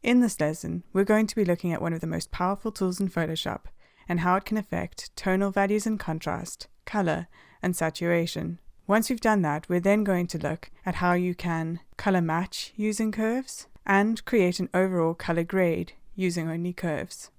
In this lesson, we're going to be looking at one of the most powerful tools in Photoshop and how it can affect tonal values and contrast, color, and saturation. Once we've done that, we're then going to look at how you can color match using curves and create an overall color grade using only curves.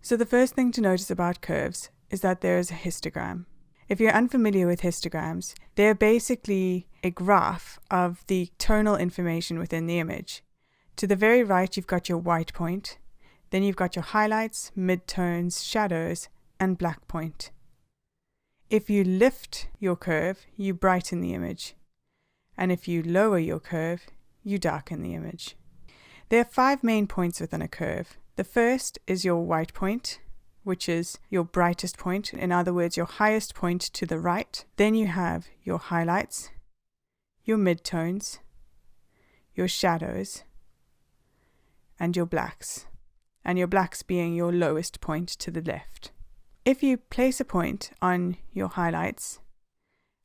So the first thing to notice about curves is that there is a histogram. If you're unfamiliar with histograms, they're basically a graph of the tonal information within the image. To the very right, you've got your white point, then you've got your highlights, midtones, shadows, and black point. If you lift your curve, you brighten the image, and if you lower your curve, you darken the image. There are 5 main points within a curve. The first is your white point, which is your brightest point, in other words, your highest point to the right. Then you have your highlights, your midtones, your shadows, and your blacks being your lowest point to the left. If you place a point on your highlights,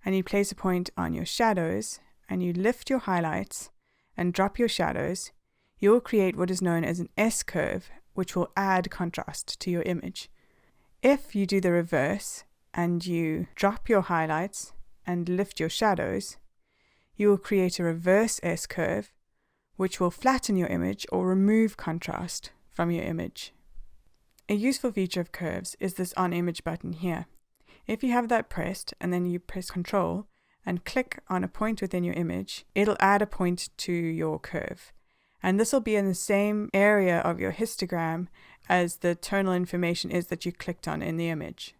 and you place a point on your shadows, and you lift your highlights and drop your shadows, you will create what is known as an S-curve, which will add contrast to your image. If you do the reverse and you drop your highlights and lift your shadows, you will create a reverse S-curve, which will flatten your image or remove contrast from your image. A useful feature of curves is this On Image button here. If you have that pressed and then you press Control and click on a point within your image, it'll add a point to your curve. And this will be in the same area of your histogram as the tonal information is that you clicked on in the image.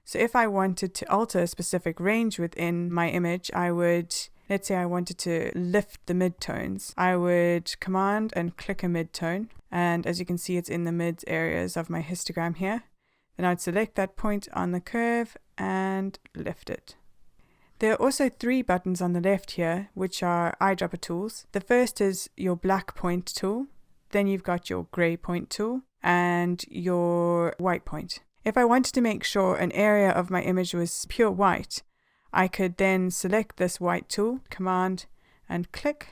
So if I wanted to alter a specific range within my image, let's say I wanted to lift the midtones, I would command and click a midtone. And as you can see, it's in the mid areas of my histogram here. Then I'd select that point on the curve and lift it. There are also 3 buttons on the left here, which are eyedropper tools. The first is your black point tool. Then you've got your gray point tool and your white point. If I wanted to make sure an area of my image was pure white, I could then select this white tool, command and click,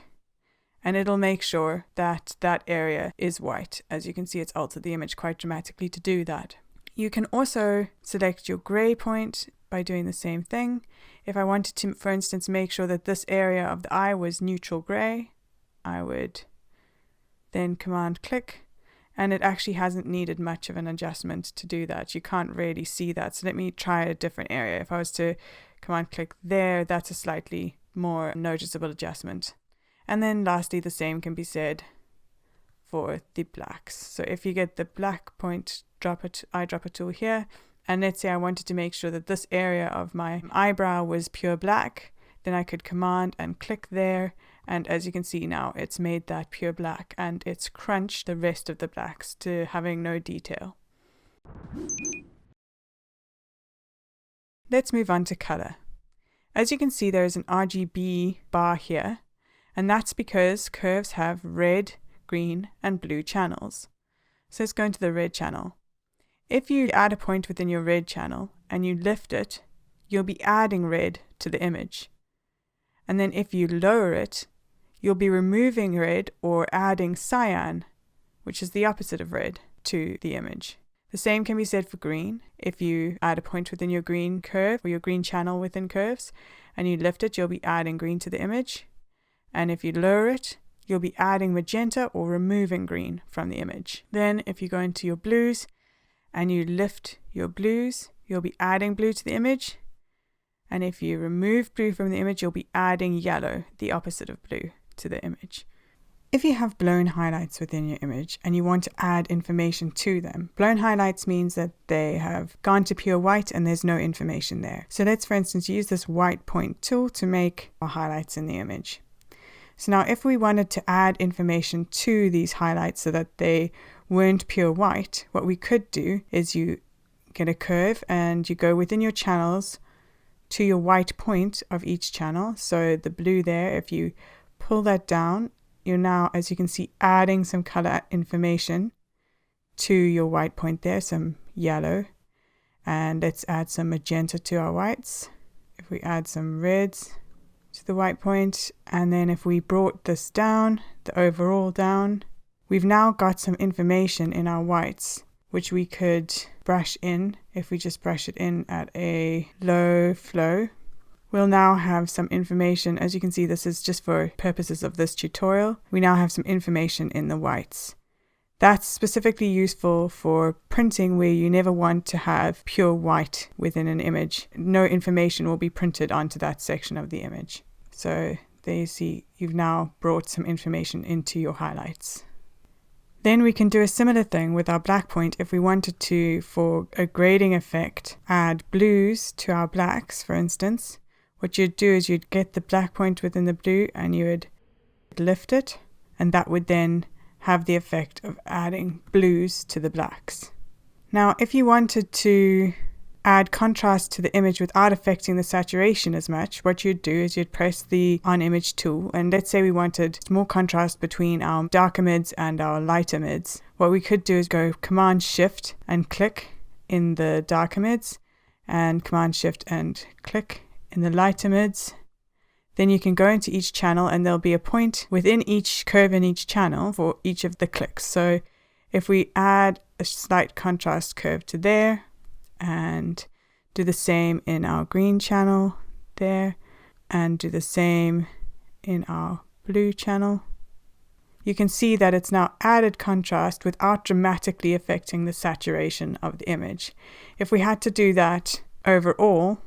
and it'll make sure that that area is white. As you can see, it's altered the image quite dramatically to do that. You can also select your gray point by doing the same thing. If I wanted to, for instance, make sure that this area of the eye was neutral gray, I would then command click, and it actually hasn't needed much of an adjustment to do that. You can't really see that. So let me try a different area. If I was to command click there, that's a slightly more noticeable adjustment. And then lastly, the same can be said for the blacks. So if you get the black point eyedropper tool here, and let's say I wanted to make sure that this area of my eyebrow was pure black, then I could command and click there. And as you can see now, it's made that pure black and it's crunched the rest of the blacks to having no detail. Let's move on to color. As you can see, there is an RGB bar here, and that's because curves have red, green, and blue channels. So let's go into the red channel. If you add a point within your red channel and you lift it, you'll be adding red to the image. And then if you lower it, you'll be removing red or adding cyan, which is the opposite of red, to the image. The same can be said for green. If you add a point within your green curve or your green channel within curves and you lift it, you'll be adding green to the image. And if you lower it, you'll be adding magenta or removing green from the image. Then if you go into your blues and you lift your blues, you'll be adding blue to the image. And if you remove blue from the image, you'll be adding yellow, the opposite of blue, to the image. If you have blown highlights within your image and you want to add information to them, blown highlights means that they have gone to pure white and there's no information there. So let's, for instance, use this white point tool to make our highlights in the image. So now if we wanted to add information to these highlights so that they weren't pure white, what we could do is you get a curve and you go within your channels to your white point of each channel. So the blue there, if you pull that down, you're now, as you can see, adding some color information to your white point there, some yellow. And let's add some magenta to our whites. If we add some reds to the white point, and then if we brought this down, the overall down, we've now got some information in our whites, which we could brush in. If we just brush it in at a low flow, we'll now have some information. As you can see, this is just for purposes of this tutorial. We now have some information in the whites. That's specifically useful for printing where you never want to have pure white within an image. No information will be printed onto that section of the image. So there you see, you've now brought some information into your highlights. Then we can do a similar thing with our black point. If we wanted to, for a grading effect, add blues to our blacks, for instance, what you'd do is you'd get the black point within the blue and you would lift it, and that would then have the effect of adding blues to the blacks. Now, if you wanted to add contrast to the image without affecting the saturation as much, what you'd do is you'd press the on image tool, and let's say we wanted more contrast between our darker mids and our lighter mids. What we could do is go Command Shift and click in the darker mids, and Command Shift and click in the lighter mids. Then you can go into each channel and there'll be a point within each curve in each channel for each of the clicks. So if we add a slight contrast curve to there and do the same in our green channel there and do the same in our blue channel, you can see that it's now added contrast without dramatically affecting the saturation of the image. If we had to do that overall,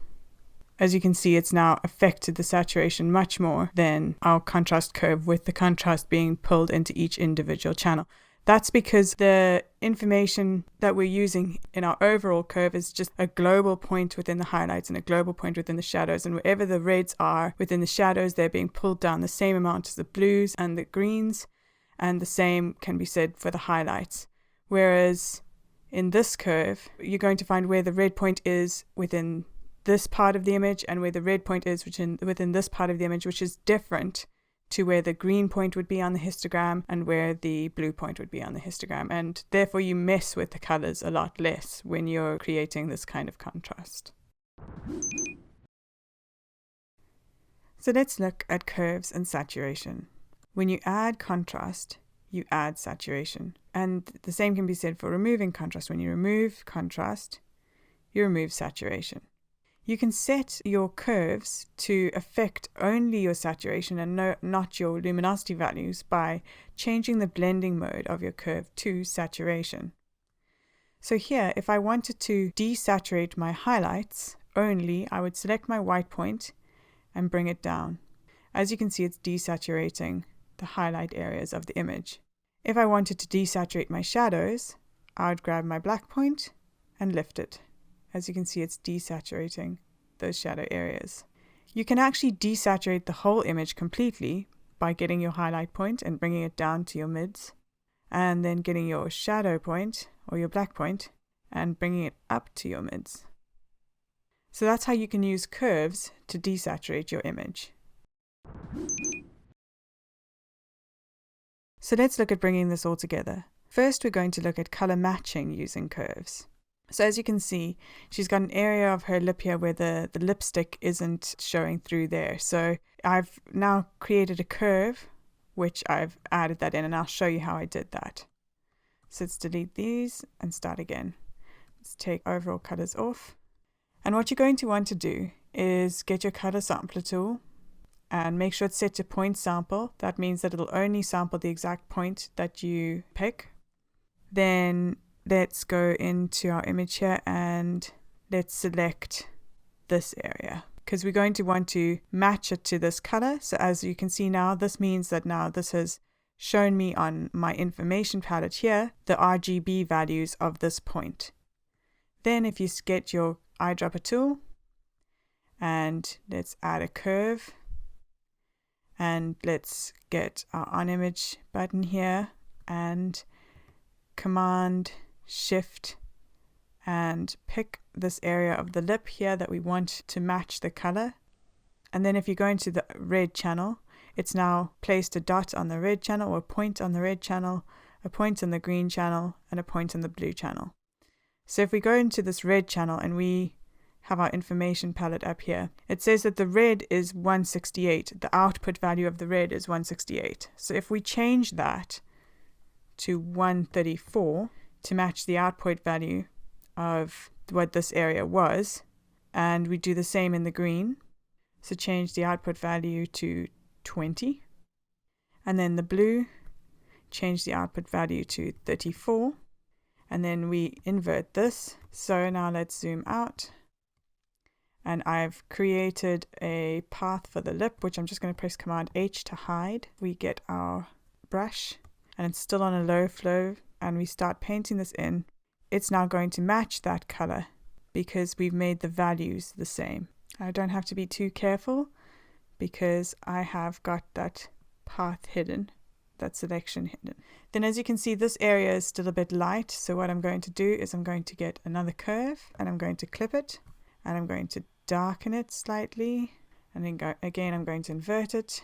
as you can see, it's now affected the saturation much more than our contrast curve, with the contrast being pulled into each individual channel. That's because the information that we're using in our overall curve is just a global point within the highlights and a global point within the shadows. And wherever the reds are within the shadows, they're being pulled down the same amount as the blues and the greens. And the same can be said for the highlights. Whereas in this curve, you're going to find where the red point is within this part of the image and where the red point is within this part of the image, which is different to where the green point would be on the histogram and where the blue point would be on the histogram. And therefore you mess with the colors a lot less when you're creating this kind of contrast. So let's look at curves and saturation. When you add contrast, you add saturation. And the same can be said for removing contrast. When you remove contrast, you remove saturation. You can set your curves to affect only your saturation and not your luminosity values by changing the blending mode of your curve to saturation. So here, if I wanted to desaturate my highlights only, I would select my white point and bring it down. As you can see, it's desaturating the highlight areas of the image. If I wanted to desaturate my shadows, I would grab my black point and lift it. As you can see, it's desaturating those shadow areas. You can actually desaturate the whole image completely by getting your highlight point and bringing it down to your mids, and then getting your shadow point or your black point and bringing it up to your mids. So that's how you can use curves to desaturate your image. So let's look at bringing this all together. First, we're going to look at color matching using curves. So as you can see, she's got an area of her lip here where the lipstick isn't showing through there. So I've now created a curve, which I've added that in, and I'll show you how I did that. So let's delete these and start again. Let's take overall colors off. And what you're going to want to do is get your color sampler tool and make sure it's set to point sample. That means that it'll only sample the exact point that you pick. Then let's go into our image here and let's select this area because we're going to want to match it to this color. So as you can see now, this means that now this has shown me on my information palette here the RGB values of this point. Then if you get your eyedropper tool and let's add a curve and let's get our on image button here and Command Shift and pick this area of the lip here that we want to match the color. And then if you go into the red channel, it's now placed a dot on the red channel or a point on the red channel, a point on the green channel, and a point on the blue channel. So if we go into this red channel and we have our information palette up here, it says that the red is 168. The output value of the red is 168. So if we change that to 134 to match the output value of what this area was, and we do the same in the green, so change the output value to 20, and then the blue, change the output value to 34, and then we invert this. So now let's zoom out, and I've created a path for the lip, which I'm just going to press Command H to hide. We get our brush, and it's still on a low flow, and we start painting this in. It's now going to match that color because we've made the values the same. I don't have to be too careful because I have got that path hidden, that selection hidden. Then as you can see, this area is still a bit light. So what I'm going to do is I'm going to get another curve and I'm going to clip it and I'm going to darken it slightly. And then again, I'm going to invert it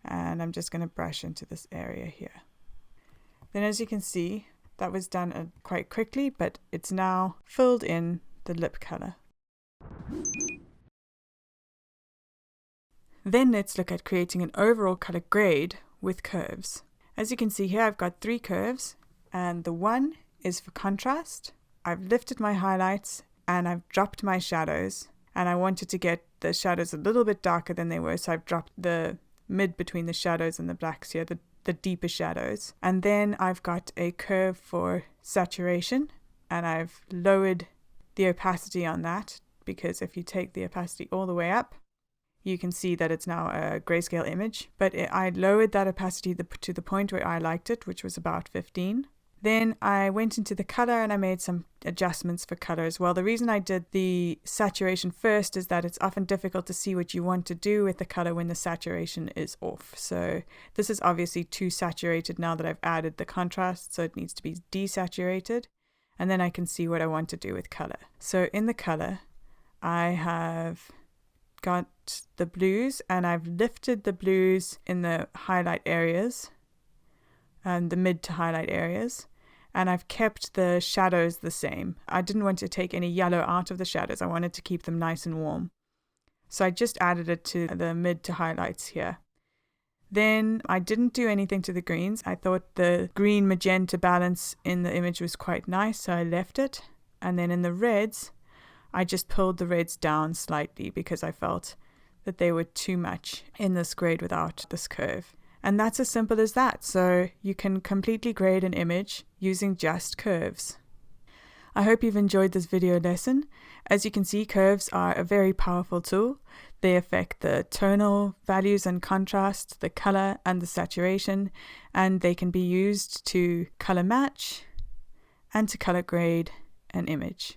and I'm just going to brush into this area here. Then as you can see, that was done quite quickly, but it's now filled in the lip color. Then let's look at creating an overall color grade with curves. As you can see here, I've got 3 curves, and the one is for contrast. I've lifted my highlights and I've dropped my shadows, and I wanted to get the shadows a little bit darker than they were, so I've dropped the mid between the shadows and the blacks here, the deeper shadows. And then I've got a curve for saturation, and I've lowered the opacity on that, because if you take the opacity all the way up, you can see that it's now a grayscale image. But I lowered that opacity to the point where I liked it, which was about 15. Then I went into the color and I made some adjustments for color as well. The reason I did the saturation first is that it's often difficult to see what you want to do with the color when the saturation is off. So this is obviously too saturated now that I've added the contrast, so it needs to be desaturated. And then I can see what I want to do with color. So in the color, I have got the blues, and I've lifted the blues in the highlight areas and the mid to highlight areas. And I've kept the shadows the same. I didn't want to take any yellow out of the shadows. I wanted to keep them nice and warm. So I just added it to the mid to highlights here. Then I didn't do anything to the greens. I thought the green magenta balance in the image was quite nice, so I left it. And then in the reds, I just pulled the reds down slightly because I felt that they were too much in this grade without this curve. And that's as simple as that. So you can completely grade an image using just curves. I hope you've enjoyed this video lesson. As you can see, curves are a very powerful tool. They affect the tonal values and contrast, the color and the saturation, and they can be used to color match and to color grade an image.